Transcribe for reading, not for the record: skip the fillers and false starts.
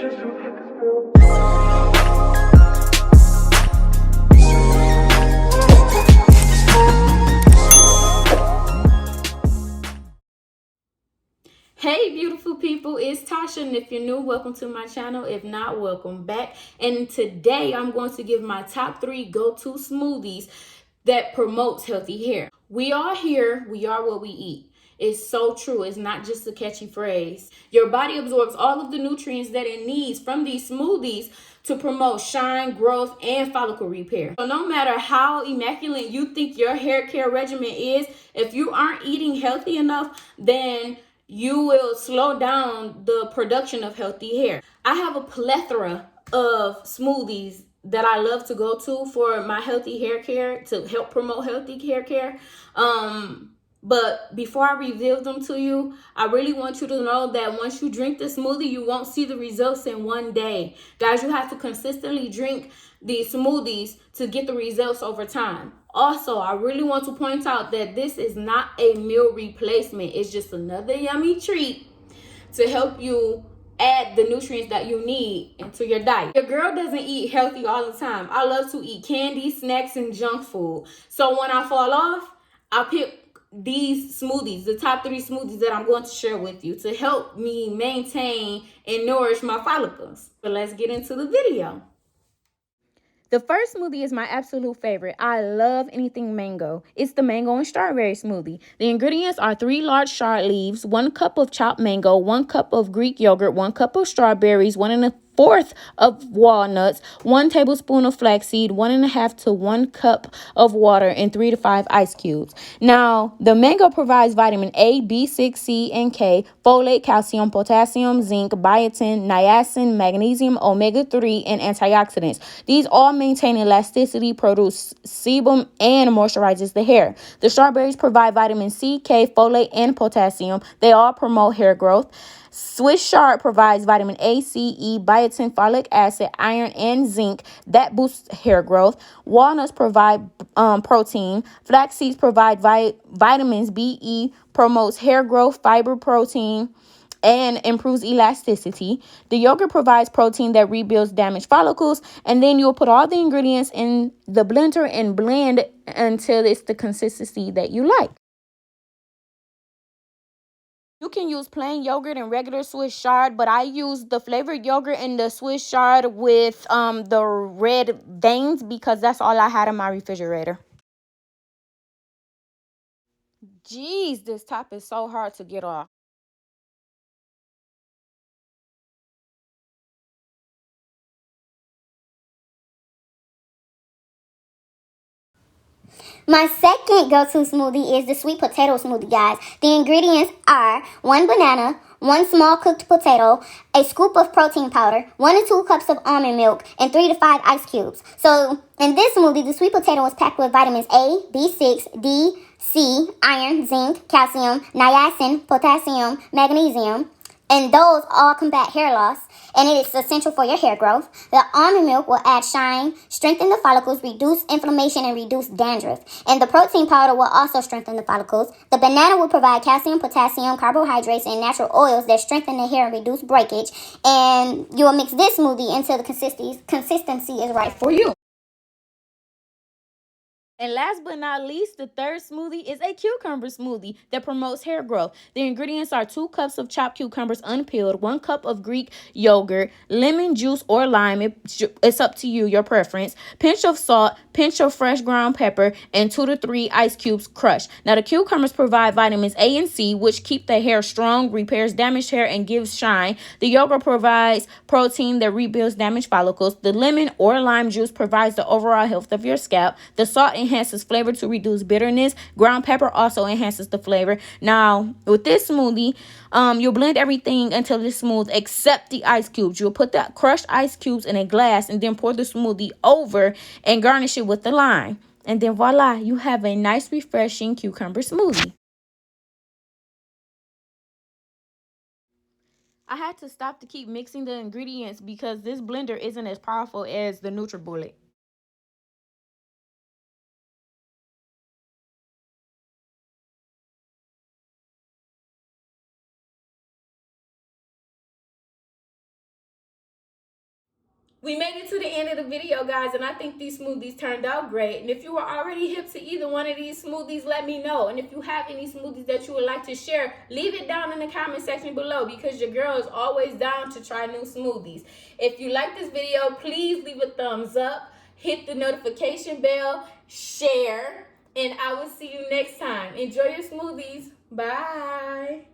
Hey beautiful people, it's Tasha, and if you're new, welcome to my channel. If not, welcome back. And today I'm going to give my top 3 go-to smoothies that promotes healthy hair. We are here, we are what we eat. It's so true. It's not just a catchy phrase. Your body absorbs all of the nutrients that it needs from these smoothies to promote shine, growth, and follicle repair. So no matter how immaculate you think your hair care regimen is, if you aren't eating healthy enough, then you will slow down the production of healthy hair. I have a plethora of smoothies that I love to go to for my healthy hair care, to help promote healthy hair care. But before I reveal them to you, I really want you to know that once you drink the smoothie, you won't see the results in one day. Guys, you have to consistently drink these smoothies to get the results over time. Also, I really want to point out that this is not a meal replacement. It's just another yummy treat to help you add the nutrients that you need into your diet. Your girl doesn't eat healthy all the time. I love to eat candy, snacks, and junk food. So when I fall off, I pick these smoothies, the top 3 smoothies that I'm going to share with you to help me maintain and nourish my follicles. So let's get into the video. The first smoothie is my absolute favorite. I love anything mango. It's the mango and strawberry smoothie. The ingredients are 3 large chard leaves, 1 cup of chopped mango, 1 cup of Greek yogurt, 1 cup of strawberries, 1 1/4 of walnuts, 1 tablespoon of flaxseed, 1 1/2 to 1 cup of water, and 3 to 5 ice cubes. Now, the mango provides vitamin A, B6, C, and K, folate, calcium, potassium, zinc, biotin, niacin, magnesium, omega-3, and antioxidants. These all maintain elasticity, produce sebum, and moisturizes the hair. The strawberries provide vitamin C, K, folate, and potassium. They all promote hair growth. Swiss chard provides vitamin A, C, E, biotin, folic acid, iron, and zinc that boosts hair growth. Walnuts provide protein. Flax seeds provide vitamins B, E, promotes hair growth, fiber, protein, and improves elasticity. The yogurt provides protein that rebuilds damaged follicles. And then you'll put all the ingredients in the blender and blend until it's the consistency that you like. You can use plain yogurt and regular Swiss chard, but I use the flavored yogurt and the Swiss chard with the red veins because that's all I had in my refrigerator. Jeez, this top is so hard to get off. My second go-to smoothie is the sweet potato smoothie, guys. The ingredients are 1 banana, 1 small cooked potato, a scoop of protein powder, 1 to 2 cups of almond milk, and 3 to 5 ice cubes. So in this smoothie, the sweet potato is packed with vitamins A, B6, D, C, iron, zinc, calcium, niacin, potassium, magnesium, and those all combat hair loss, and it is essential for your hair growth. The almond milk will add shine, strengthen the follicles, reduce inflammation, and reduce dandruff. And the protein powder will also strengthen the follicles. The banana will provide calcium, potassium, carbohydrates, and natural oils that strengthen the hair and reduce breakage. And you will mix this smoothie until the consistency is right for you. And last but not least, the third smoothie is a cucumber smoothie that promotes hair growth. The ingredients are 2 cups of chopped cucumbers unpeeled, 1 cup of Greek yogurt, lemon juice or lime, it's up to you, your preference, pinch of salt, pinch of fresh ground pepper, and 2 to 3 ice cubes crushed. Now, the cucumbers provide vitamins A and C, which keep the hair strong, repairs damaged hair, and gives shine. The yogurt provides protein that rebuilds damaged follicles. The lemon or lime juice provides the overall health of your scalp. The salt enhances flavor to reduce bitterness. Ground pepper also enhances the flavor. Now, with this smoothie, you'll blend everything until it's smooth except the ice cubes. You'll put the crushed ice cubes in a glass and then pour the smoothie over and garnish it with the lime. And then voila, you have a nice, refreshing cucumber smoothie. I had to stop to keep mixing the ingredients because this blender isn't as powerful as the NutriBullet. We made it to the end of the video, guys, and I think these smoothies turned out great. And if you were already hip to either one of these smoothies, let me know. And if you have any smoothies that you would like to share, leave it down in the comment section below, because your girl is always down to try new smoothies. If you like this video, please leave a thumbs up, hit the notification bell, share, and I will see you next time. Enjoy your smoothies. Bye.